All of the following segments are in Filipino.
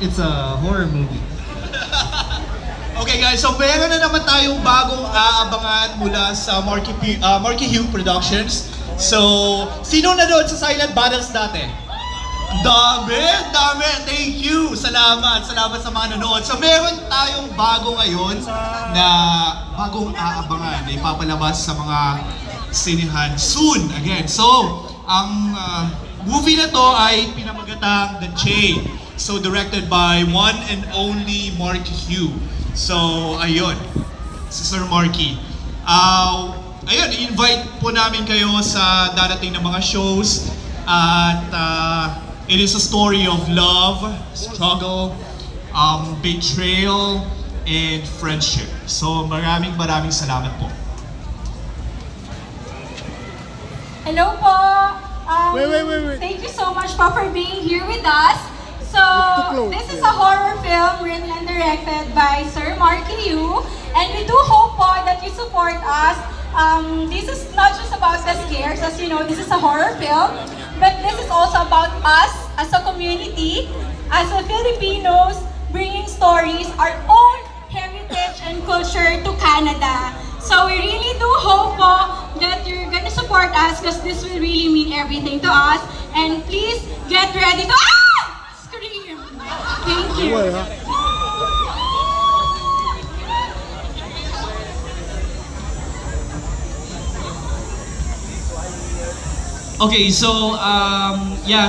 It's a horror movie. Okay guys, so meron na naman tayong bagong aabangan mula sa Marky Hugh Productions. So, sino na doon sa Silent Battles dati? Dami! Thank you! Salamat sa mga nanood. So, meron tayong bago ngayon na bagong aabangan na ipapalabas sa mga sinihan soon again. So, ang movie na to ay pinamagatang The Chain. So, directed by one and only Marky Hugh. So, ayun, si Sir Marky. Ayun, i-invite po namin kayo sa darating na mga shows. At it is a story of love, struggle, betrayal, and friendship. So, maraming salamat po. Hello po! Wait. Thank you so much po for being here with us. So, this is a horror film written and directed by Sir Marky Hugh, and we do hope po that you support us. This is not just about the scares, as you know, this is a horror film, but this is also about us as a community, as a Filipinos, bringing stories, our own heritage and culture to Canada. So we really do hope po that you're gonna support us, because this will really mean everything to us. And please get ready to scream. Thank you. Okay, so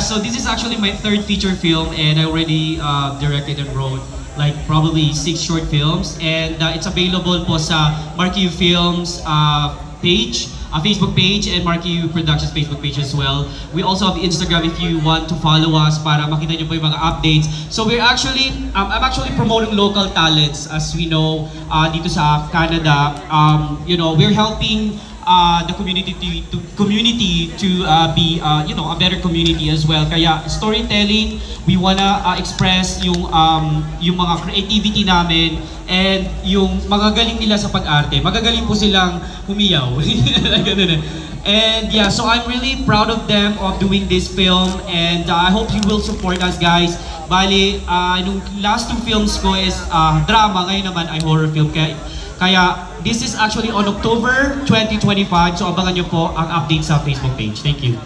so this is actually my third feature film, and I already directed and wrote like probably 6 short films, and it's available po sa Marky Hugh Films page, Facebook page, and Marky Hugh Productions Facebook page as well. We also have Instagram if you want to follow us para makita nyo po yung mga updates. So we're actually, I'm actually promoting local talents, as we know dito sa Canada. You know, we're helping the community to be a better community as well. Kaya storytelling, we wanna express yung mga creativity namin and yung magagaling nila sa pag-arte. Magagaling po silang humiyaw. And yeah, so I'm really proud of them of doing this film, and I hope you will support us, guys. Bali, nung last 2 films ko is drama, ngayon naman ay horror film. Kaya this is actually on October 2025, so abangan nyo po ang update sa Facebook page. Thank you.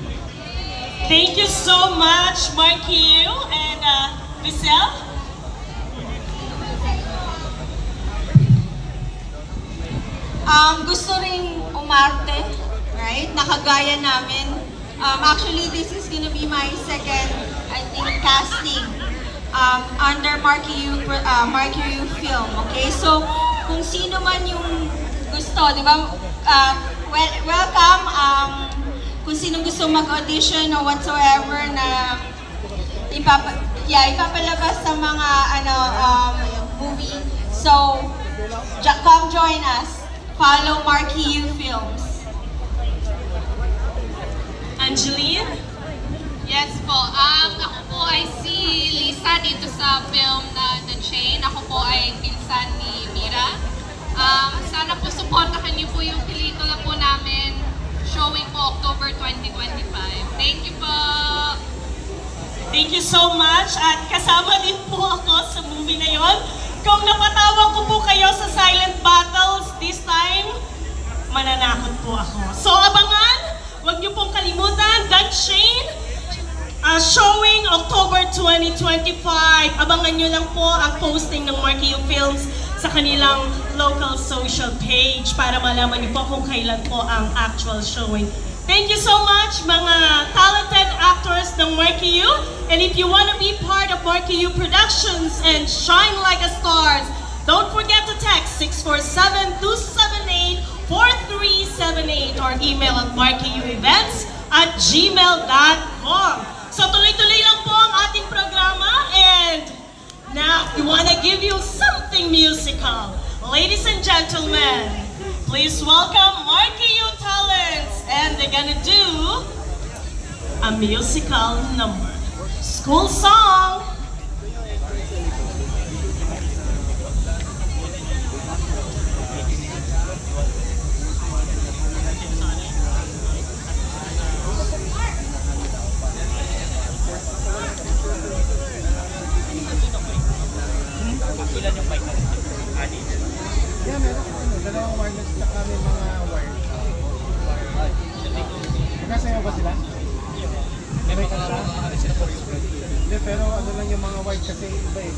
Thank you so much, Marky Hugh and Michelle. Gusto ring umarte, right? Nakagaya namin. Actually, this is gonna be my second, I think, casting under Marky Hugh film. Okay, so kung sino man yung gusto, di ba? Welcome. Kung sino gusto mag-audition or whatsoever na ipapalabas sa mga movie. So, come join us. Follow Marky Hugh Films. Angeline? Yes po. Ako po ay si Lisa dito sa film na The Chain. Ako po ay pinsan ni Mira. Sana po supportahan niyo po yung pelikula po namin. Showing po October 2025. Thank you po! Thank you so much. At kasama din po ako sa movie na yon. Kung napatawa ko po kayo sa Silent Battles this time, mananakot po ako. So abangan! Huwag niyo pong kalimutan, The Chain, showing October 2025. Abangan nyo lang po ang posting ng Marky Hugh Films sa kanilang local social page para malaman niyo po kung kailan po ang actual showing. Thank you so much mga talented actors ng Marky U. And if you want to be part of Marky U Productions and shine like a stars, don't forget to text 647-278-4378 or email at markyuevents@gmail.com. So tuloy-tuloy lang po ang ating programa, and now we want to give you something musical. Ladies and gentlemen, please welcome Marky U Talents, and they're gonna do a musical number. School song! Ilan yung mic natin? Ani? Yeah, meron. Dalawang wireless na kami mga wire. Magkasayaw ba sila? May kanara? Hindi, pero ano lang yung mga wire kasi iba eh.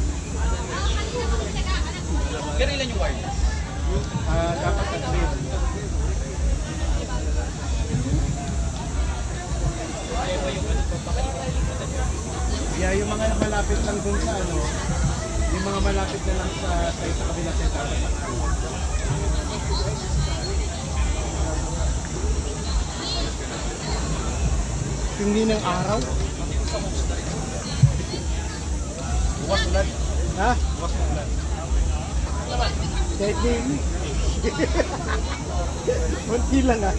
Pero ilan yung wireless? Dapat na 3. Yeah, yung mga malapit lang dun sa ano, yung mga malapit na lang sa kabila sa ito. Hindi ng araw. Bukas ulan. Ha? Bukas ulan. Kahit din. Munti lang ah.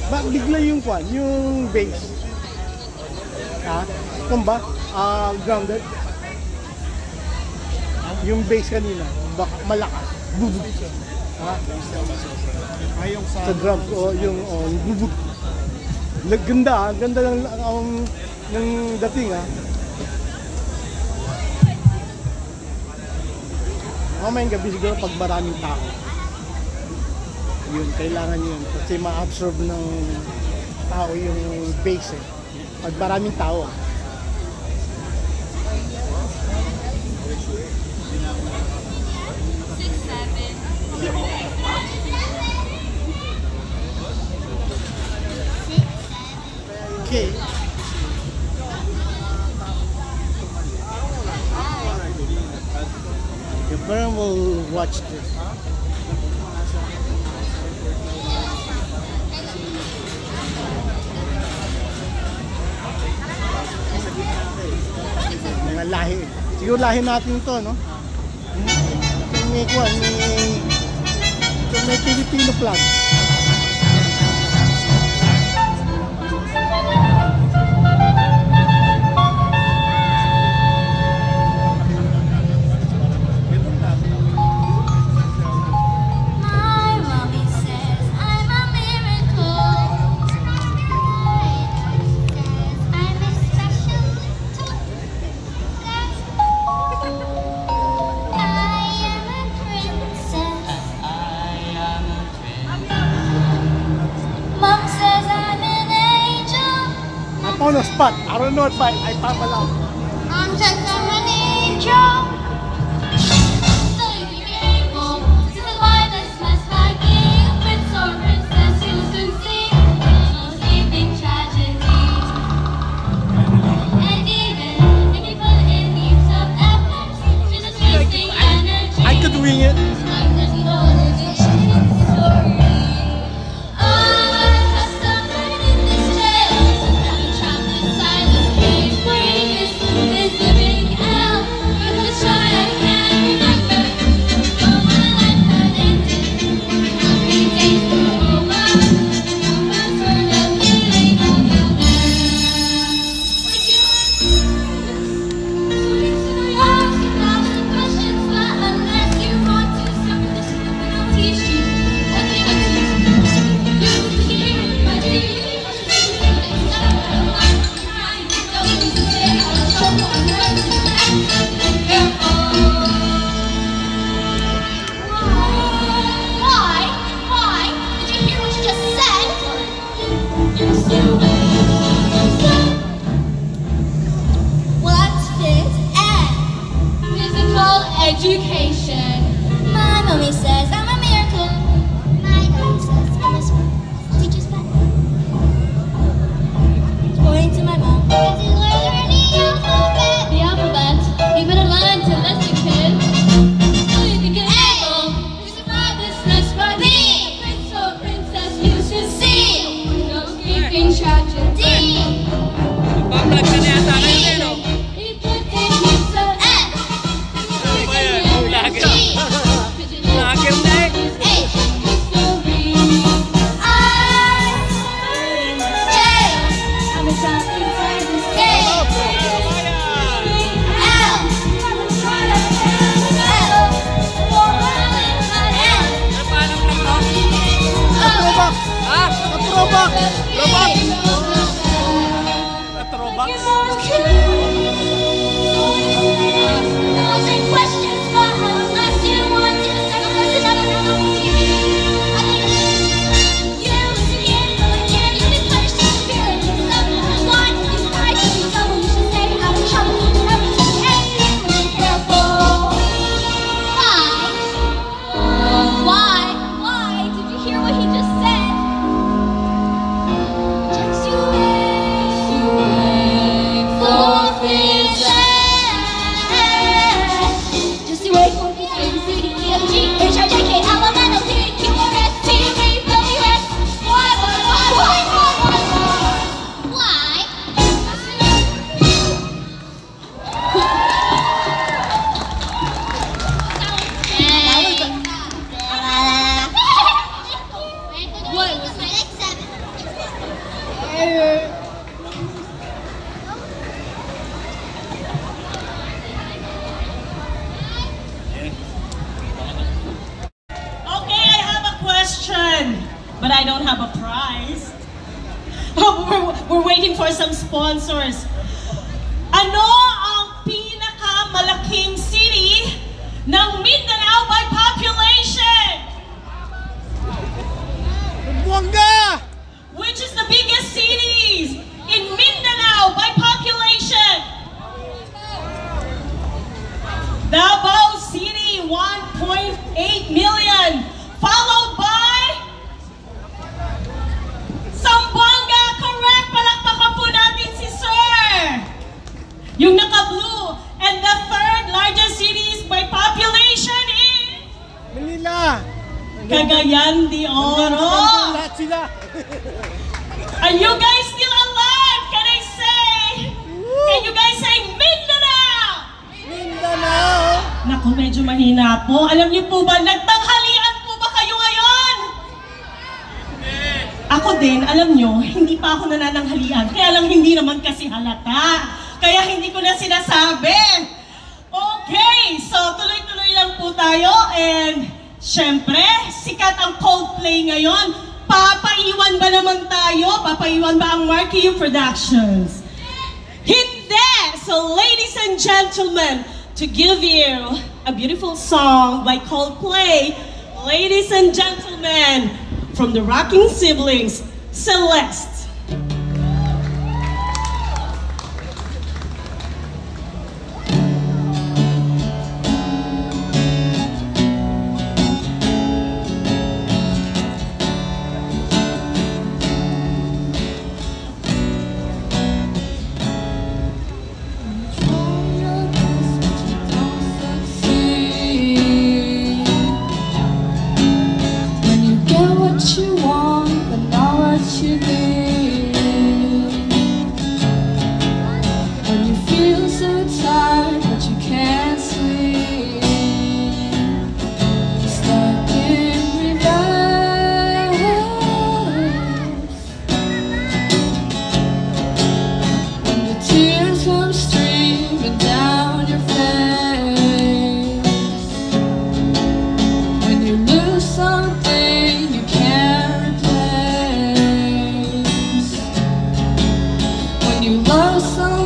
Ba, bigla yung kwan, yung bass. Ha? Kung ba? Grounded. Yung bass kanina, baka malakas. Bubug. Ha? Ayong sa drums, o yung bubug. Ganda, ganda ng dating ha. Mamayang gabi siguro pag maraming tao. Yun, kailangan yun. Kasi ma-absorb ng tao yung bass eh. Pag maraming tao. Okay. Your parent will watch this. Mga lahi. Siguro lahi natin to, no? Kung may kuwan, may Filipino flag. On the spot. I don't know if I pop along. I'm just an angel. So you can be able to the light that's less like you. With so princess you soon see. No sleeping tragedy. And even if you put in needs of effort, she's just wasting energy. I could wing it. I'm just know this is story. Living out, you can But I don't have a prize. We're waiting for some sponsors. Ano ang pinakamalaking city ng Mindanao by population? Buanga! Which is the biggest cities in Mindanao by population? Davao City, 1.8 million. Followed by Zamboanga. Correct! Palakpakan po natin si Sir. Yung naka-blue. And the third largest cities by population is Manila. Cagayan de Oro. Lahat sila. Are you guys still alive? Can I say? Can you guys say Mindanao? Mindanao. Naku, medyo mahina po. Alam niyo po ba, nagtanghalian po ba kayo ngayon? Ako din, alam niyo, hindi pa ako nanananghalian. Kaya lang hindi naman kasi halata. Kaya hindi ko na sinasabi. Okay, so tuloy-tuloy lang po tayo. And syempre, sikat ang Coldplay ngayon. Papaiwan ba naman tayo? Papaiwan ba ang Marky U Productions? Hindi! So ladies and gentlemen, to give you a beautiful song by Coldplay, ladies and gentlemen, from the Rocking Siblings, Celeste. You want, but not what you need. When you feel so tired, but you can't sleep. Stuck in reverse. When the tears come streaming down your face. When you lose something you can't replace. When you love someone